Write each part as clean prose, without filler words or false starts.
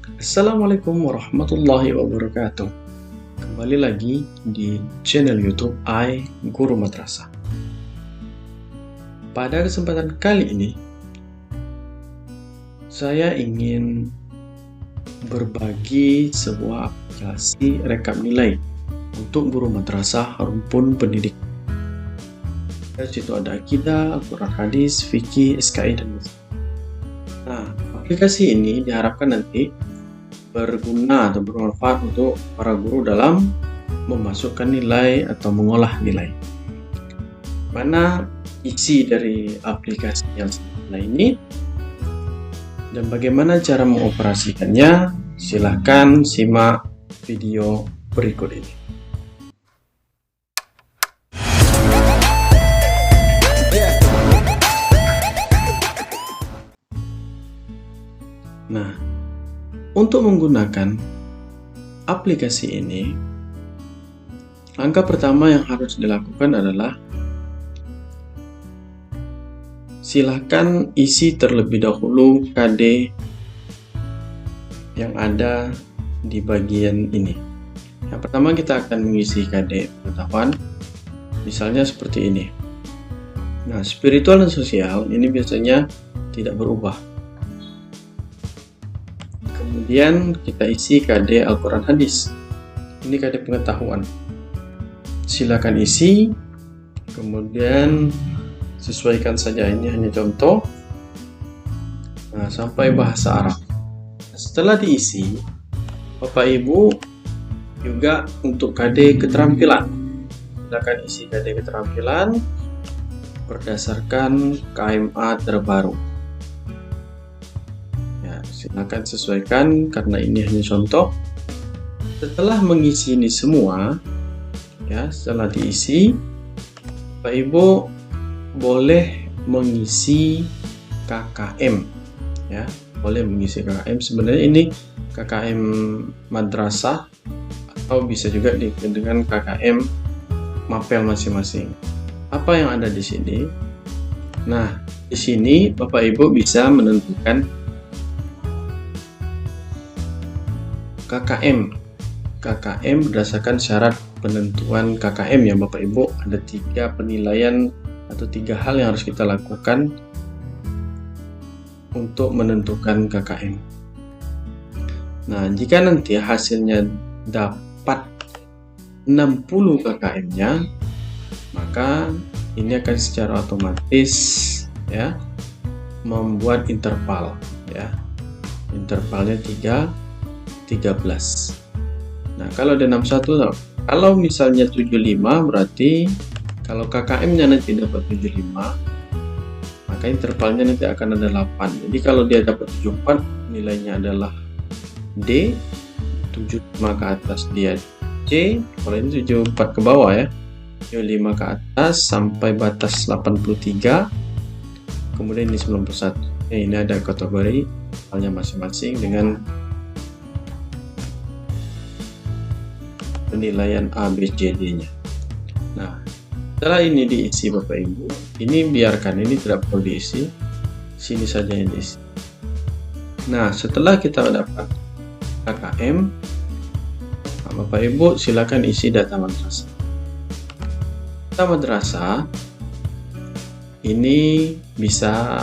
Assalamualaikum warahmatullahi wabarakatuh. Kembali lagi di channel YouTube Guru Madrasah. Pada kesempatan kali ini, saya ingin berbagi sebuah aplikasi rekap nilai untuk guru madrasah rumpun pendidik. Di situ ada akidah, Al-Quran hadis, fikih, SKI, dan musik. Nah, aplikasi ini diharapkan nanti berguna atau bermanfaat untuk para guru dalam memasukkan nilai atau mengolah nilai. Mana isi dari aplikasi yang satunya ini dan bagaimana cara mengoperasikannya? Silahkan simak video berikut ini. Nah, untuk menggunakan aplikasi ini, langkah pertama yang harus dilakukan adalah silakan isi terlebih dahulu KD yang ada di bagian ini. Yang pertama kita akan mengisi KD pengetahuan, misalnya seperti ini. Nah, spiritual dan sosial ini biasanya tidak berubah. Kemudian kita isi KD Al-Quran hadis. Ini KD pengetahuan. Silakan isi. Kemudian sesuaikan saja, ini hanya contoh. Nah, sampai bahasa Arab. Setelah diisi, Bapak Ibu juga untuk KD keterampilan. Silakan isi KD keterampilan berdasarkan KMA terbaru. Silakan sesuaikan karena ini hanya contoh. Setelah mengisi ini semua, setelah diisi, Bapak Ibu boleh mengisi KKM, boleh mengisi KKM. Sebenarnya ini KKM madrasah atau bisa juga dengan KKM mapel masing-masing. Apa yang ada di sini? Nah, di sini Bapak Ibu bisa menentukan KKM berdasarkan syarat penentuan KKM ya Bapak Ibu. Ada 3 penilaian atau 3 hal yang harus kita lakukan untuk menentukan KKM. Nah, jika nanti hasilnya dapat 60 KKM-nya, maka ini akan secara otomatis membuat interval intervalnya 13. Nah, kalau ada 61, kalau misalnya 75 berarti kalau KKM-nya nanti dapat 75, maka intervalnya nanti akan ada 8. Jadi kalau dia dapat 74, nilainya adalah D, 75 ke atas dia C, kalau ini 74 ke bawah 75 ke atas sampai batas 83, kemudian ini 91. Ini ada kategori halnya masing-masing dengan penilaian A, B, C, D-nya. Nah, setelah ini diisi Bapak Ibu, ini biarkan, ini tidak perlu diisi, sini saja yang diisi. Nah, setelah kita dapat KKM, Bapak Ibu silakan isi data madrasah. Data madrasah ini bisa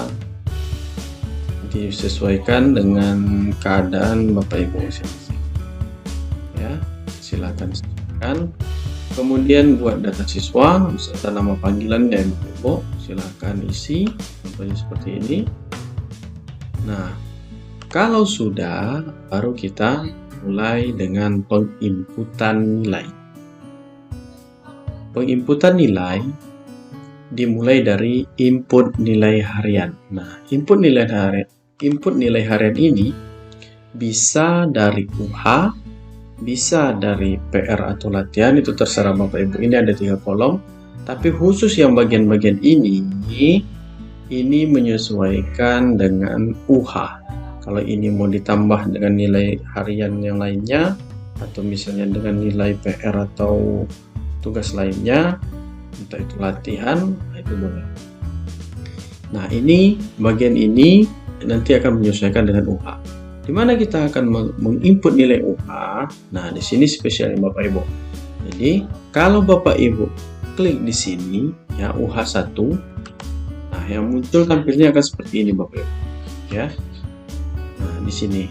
disesuaikan dengan keadaan Bapak Ibu masing-masing. Silakan sesuaikan. Kemudian buat data siswa beserta nama panggilan dan Ibu silakan isi contohnya seperti ini. Nah, kalau sudah, baru kita mulai dengan penginputan nilai. Penginputan nilai dimulai dari input nilai harian. Nah, input nilai harian ini bisa dari UH, bisa dari PR atau latihan, itu terserah Bapak Ibu. Ini ada 3 kolom, tapi khusus yang bagian-bagian ini menyesuaikan dengan UH. Kalau ini mau ditambah dengan nilai harian yang lainnya, atau misalnya dengan nilai PR atau tugas lainnya, entah itu latihan, itu boleh. Nah, ini bagian ini nanti akan menyesuaikan dengan UH. Di mana kita akan menginput nilai UH. Nah, di sini spesialnya Bapak Ibu. Jadi, kalau Bapak Ibu klik di sini ya UH1, nah yang muncul tampilnya akan seperti ini Bapak Ibu. Ya. Nah, di sini.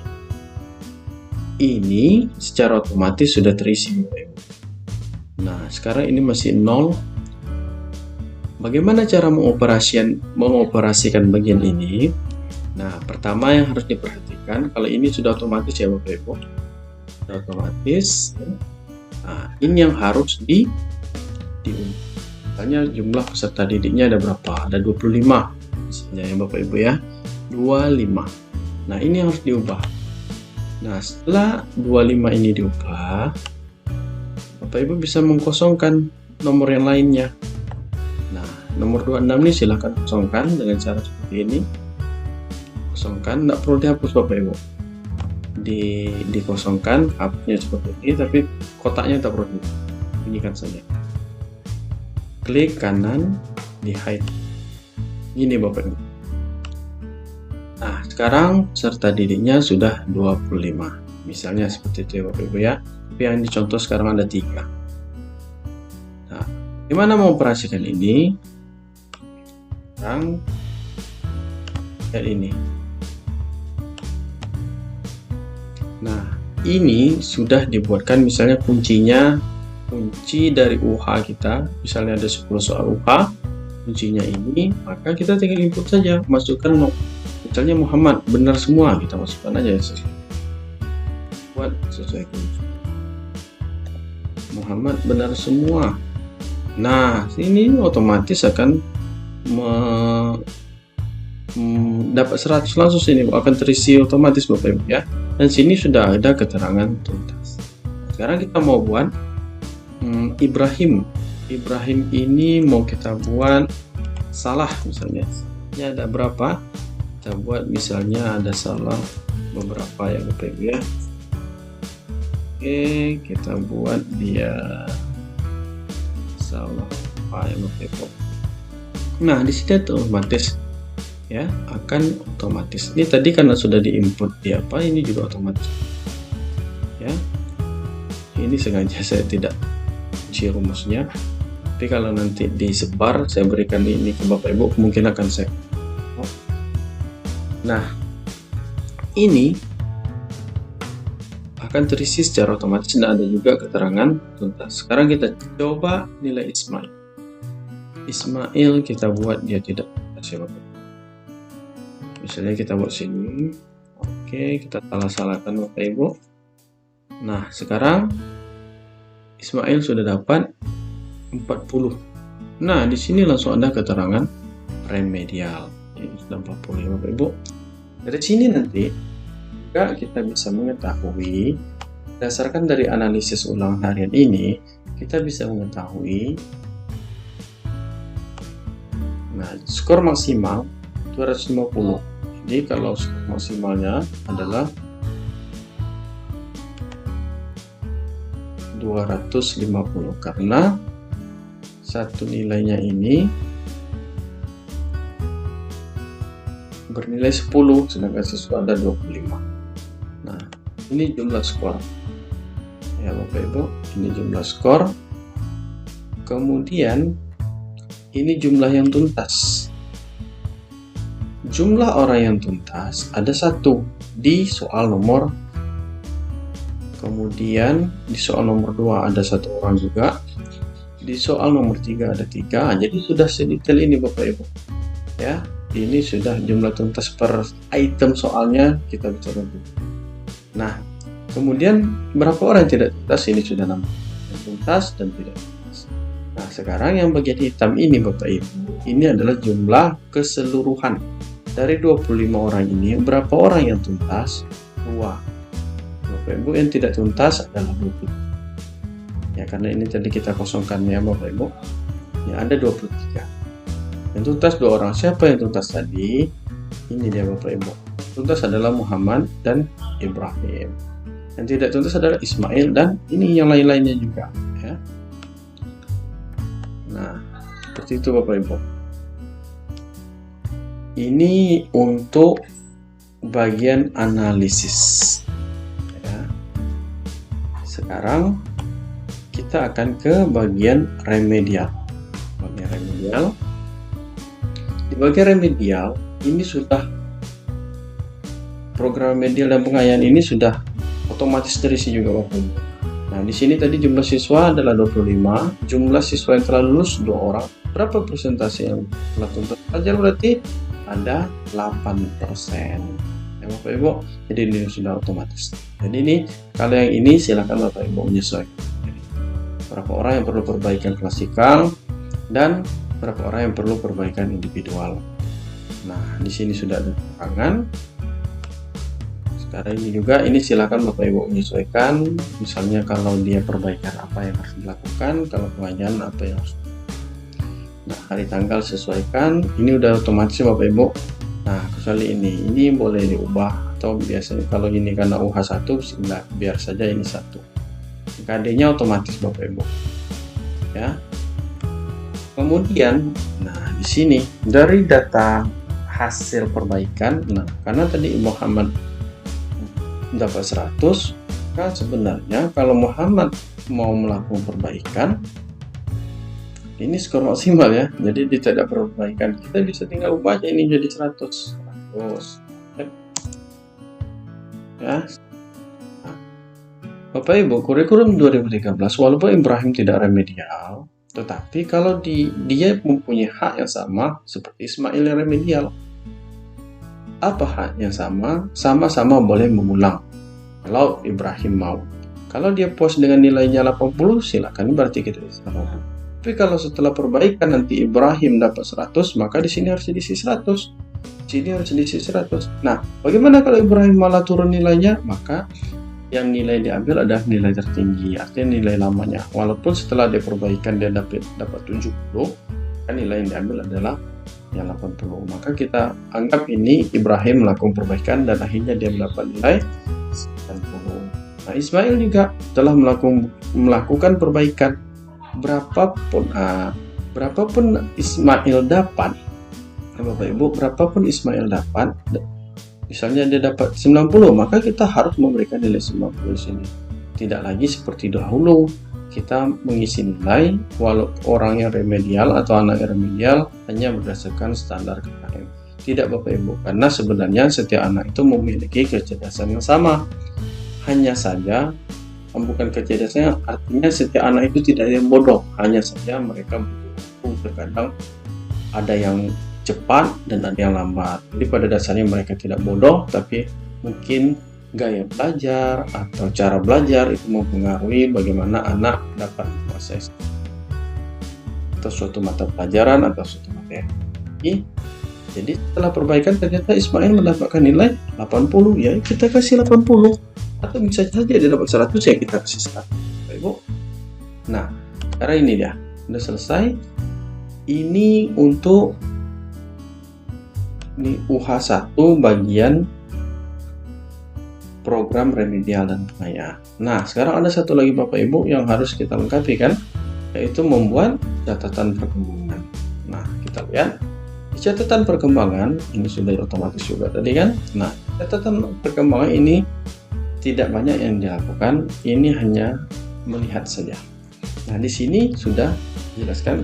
Ini secara otomatis sudah terisi Bapak Ibu. Nah, sekarang ini masih 0. Bagaimana cara mengoperasikan bagian ini? Nah, pertama yang harus diperhatikan, kalau ini sudah otomatis ya Bapak Ibu, sudah otomatis. Nah, ini yang harus diunduh. Misalnya jumlah peserta didiknya ada berapa? Ada 25, misalnya ya Bapak Ibu ya, 25. Nah, ini harus diubah. Nah, setelah 25 ini diubah, Bapak Ibu bisa mengkosongkan nomor yang lainnya. Nah, nomor 26 ini silahkan kosongkan dengan cara seperti ini. Kosongkan, tidak perlu dihapus Bapak Ibu, dikosongkan, hapusnya seperti ini, tapi kotaknya tak perlu bunyikan saja. Klik kanan, di hide. Ini Bapak Ibu. Nah, sekarang peserta didiknya sudah 25, misalnya seperti itu ya Bapak Ibu ya. Tapi yang dicontoh sekarang ada 3. Nah, gimana mau operasikan ini? Sekarang lihat ini. Nah, ini sudah dibuatkan misalnya kunci dari UH kita, misalnya ada 10 soal UH, kuncinya ini, maka kita tinggal input saja, masukkan misalnya Muhammad, benar semua, kita masukkan aja buat sesuai kunci. Muhammad benar semua. Nah, ini otomatis akan dapat 100 langsung, sini akan terisi otomatis Bapak Ibu ya. Dan sini sudah ada keterangan tuntas. Sekarang kita mau buat Ibrahim. Ibrahim ini mau kita buat salah misalnya. Ini ada berapa? Kita buat misalnya ada salah beberapa ya Bapak Ibu ya. Oke, kita buat dia salah apa ya Bapak Ibu. Nah, di sini otomatis ya, akan otomatis. Ini tadi karena sudah diinput di apa, ini juga otomatis ya. Ini sengaja saya tidak kunci rumusnya, tapi kalau nanti disebar saya berikan ini ke Bapak Ibu, kemungkinan akan saya. Nah, ini akan terisi secara otomatis dan ada juga keterangan tuntas. Sekarang kita coba nilai Ismail. Ismail kita buat dia tidak tuntas ya Bapak Ibu. Misalnya kita buat sini. Oke, kita salah-salahkan Bapak Ibu. Nah, sekarang Ismail sudah dapat 40. Nah, di sini langsung ada keterangan remedial. Ini sudah 40 ya Bapak Ibu. Dari sini nanti juga kita bisa mengetahui, berdasarkan dari analisis ulangan harian ini, kita bisa mengetahui skor maksimal 250. Jadi kalau skor maksimalnya adalah 250 karena satu nilainya ini bernilai 10 sedangkan siswa ada 25. Nah, ini jumlah skor ya Bapak Ibu, ini jumlah skor. Kemudian ini jumlah yang tuntas. Jumlah orang yang tuntas ada 1 di soal nomor, kemudian di soal nomor 2 ada 1 orang juga, di soal nomor 3 ada 3. Jadi sudah sedetail ini Bapak Ibu ya. Ini sudah jumlah tuntas per item soalnya kita bisa tentukan. Nah, kemudian berapa orang yang tidak tuntas, ini sudah namanya yang tuntas dan tidak tuntas. Nah, sekarang yang bagian hitam ini Bapak Ibu, ini adalah jumlah keseluruhan. Dari 25 orang ini, berapa orang yang tuntas? 2. Bapak Ibu, yang tidak tuntas adalah 20. Ya, karena ini tadi kita kosongkan ya Bapak Ibu. Ya, ada 23. Yang tuntas 2 orang. Siapa yang tuntas tadi? Ini dia Bapak Ibu. Tuntas adalah Muhammad dan Ibrahim. Yang tidak tuntas adalah Ismail dan ini yang lain-lainnya juga. Ya. Nah, seperti itu Bapak Ibu. Ini untuk bagian analisis. Ya. Sekarang kita akan ke bagian remedial. Di bagian remedial ini sudah program remedial dan pengayaan ini sudah otomatis terisi juga Bapak Ibu. Nah, di sini tadi jumlah siswa adalah 25, jumlah siswa yang telah lulus 2 orang. Berapa persentase yang telah tuntas pelajar? Berarti ada 8%. Ya Bapak Ibu, jadi ini sudah otomatis. Jadi ini kalau yang ini silakan Bapak Ibu menyesuaikan. Berapa orang yang perlu perbaikan klasikal dan berapa orang yang perlu perbaikan individual. Nah, di sini sudah ada keterangan. Sekarang ini juga ini silakan Bapak Ibu menyesuaikan. Misalnya kalau dia perbaikan apa yang harus dilakukan, kalau pengayaan apa yang harus. Nah, hari tanggal sesuaikan. Ini udah otomatis Bapak Ibu. Nah, kecuali ini boleh diubah atau biasanya kalau ini karena UH1 biar saja ini 1. KD-nya otomatis Bapak Ibu. Ya. Kemudian, nah di sini dari data hasil perbaikan, nah karena tadi Muhammad dapat 100, kan sebenarnya kalau Muhammad mau melakukan perbaikan, ini skor maksimal ya. Jadi dia tidak perbaikan, kita bisa tinggal ubah aja ini jadi 100. Ya. Bapak Ibu, kurikulum 2013 walaupun Ibrahim tidak remedial, tetapi kalau dia mempunyai hak yang sama seperti Ismail yang remedial. Apa hak yang sama? Sama-sama boleh mengulang kalau Ibrahim mau. Kalau dia puas dengan nilainya 80, silakan, berarti kita bisa. Tapi kalau setelah perbaikan nanti Ibrahim dapat 100, maka di sini harus diisi 100. Di sini harus diisi 100. Nah, bagaimana kalau Ibrahim malah turun nilainya? Maka yang nilai diambil adalah nilai tertinggi, artinya nilai lamanya. Walaupun setelah dia perbaikan dia dapat 70, kan nilai yang diambil adalah yang 80. Maka kita anggap ini Ibrahim melakukan perbaikan dan akhirnya dia mendapat nilai 90. Nah, Ismail juga telah melakukan perbaikan. Berapapun Ismail dapat, Bapak Ibu, berapapun Ismail dapat, misalnya dia dapat 90, maka kita harus memberikan nilai 90 di sini. Tidak lagi seperti dahulu kita mengisi nilai walau orang yang remedial atau anak yang remedial hanya berdasarkan standar KKM. Tidak Bapak Ibu, karena sebenarnya setiap anak itu memiliki kecerdasan yang sama. Hanya saja bukan kecerdasannya, artinya setiap anak itu tidak ada yang bodoh, hanya saja mereka butuh, terkadang ada yang cepat dan ada yang lambat. Jadi pada dasarnya mereka tidak bodoh, tapi mungkin gaya belajar atau cara belajar itu mempengaruhi bagaimana anak dapat menguasai atau suatu mata pelajaran atau suatu materi. Jadi setelah perbaikan ternyata Ismail mendapatkan nilai 80, ya kita kasih 80. Atau bisa saja dia dapat 100, ya kita kasih 100. Ibu. Nah, sekarang ini dia sudah selesai. Ini untuk di UH1 bagian program remedial dan pengayaan. Nah, sekarang ada satu lagi Bapak Ibu yang harus kita lengkapi kan, yaitu membuat catatan perkembangan. Nah, kita lihat di catatan perkembangan ini sudah otomatis juga tadi kan. Nah, catatan perkembangan ini tidak banyak yang dilakukan, ini hanya melihat saja. Nah, di sini sudah dijelaskan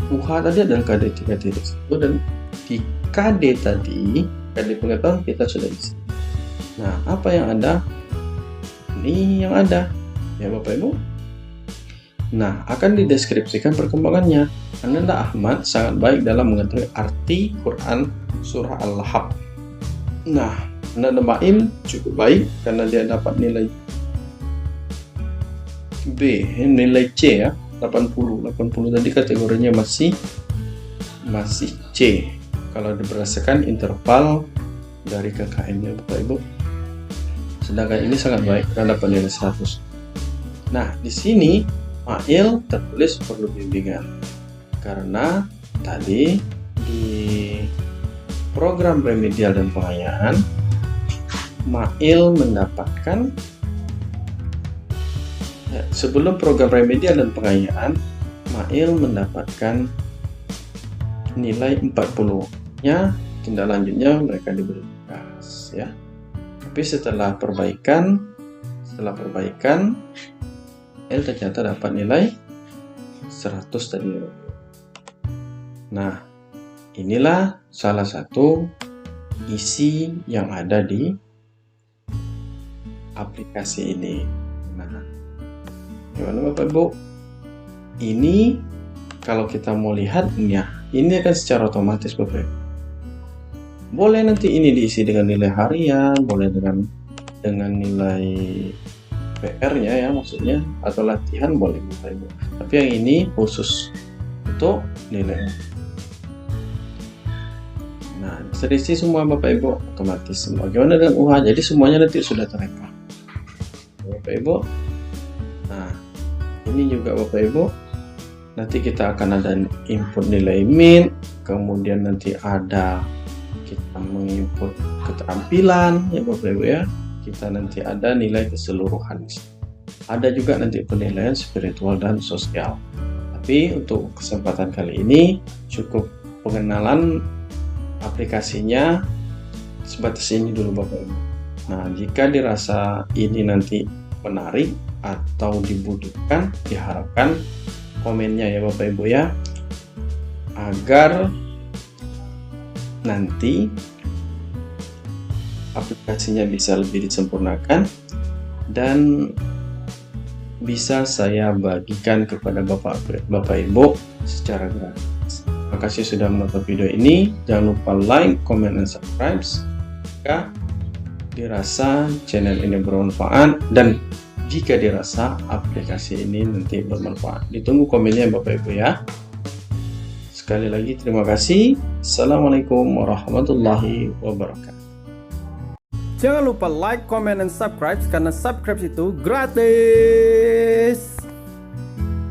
UH tadi adalah KD 3.1 dan di KD tadi, KD pengetahuan kita sudah isi. Nah, apa yang ada? Ini yang ada, ya Bapak Ibu. Nah, akan dideskripsikan perkembangannya. Ananda Ahmad sangat baik dalam mengetahui arti Quran surah Al-Lahab. Nah, Ananda Maim cukup baik karena dia dapat nilai B, nilai C ya, 80 tadi kategorinya masih C. Kalau berdasarkan interval dari KKM-nya Bapak Ibu. Sedangkan ini sangat baik karena dapat nilai 100. Nah, di sini Mail tertulis perlu bimbingan. Karena tadi di program remedial dan pengayaan Mail mendapatkan sebelum program remedial dan pengayaan Mail mendapatkan nilai 40. Tindak lanjutnya mereka diberi tugas. otomatis ya. Tapi setelah perbaikan L ternyata dapat nilai 100 tadi. Nah, inilah salah satu isi yang ada di aplikasi ini. Nah, gimana Bapak Ibu? Ini kalau kita mau lihat ya, ini akan secara otomatis Bapak Ibu. Boleh nanti ini diisi dengan nilai harian, boleh dengan nilai PR-nya ya maksudnya, atau latihan boleh Bapak Ibu. Tapi yang ini khusus untuk nilai. Nah, bisa diisi semua Bapak Ibu otomatis semua. Gimana dengan UH? Jadi semuanya nanti sudah terekam. Bapak Ibu. Nah, ini juga Bapak Ibu. Nanti kita akan ada input nilai min, kemudian nanti ada kita menginput keterampilan ya Bapak Ibu ya. Kita nanti ada nilai keseluruhan. Ada juga nanti penilaian spiritual dan sosial. Tapi untuk kesempatan kali ini cukup pengenalan aplikasinya sebatas ini dulu Bapak Ibu. Nah, jika dirasa ini nanti menarik atau dibutuhkan, diharapkan komennya ya Bapak Ibu ya, agar nanti aplikasinya bisa lebih disempurnakan dan bisa saya bagikan kepada Bapak Ibu secara gratis. Terima kasih sudah menonton video ini. Jangan lupa like, comment, dan subscribe jika dirasa channel ini bermanfaat dan jika dirasa aplikasi ini nanti bermanfaat. Ditunggu komennya Bapak Ibu ya. Sekali lagi terima kasih. Assalamualaikum warahmatullahi wabarakatuh. Jangan lupa like, comment, dan subscribe karena subscribe itu gratis.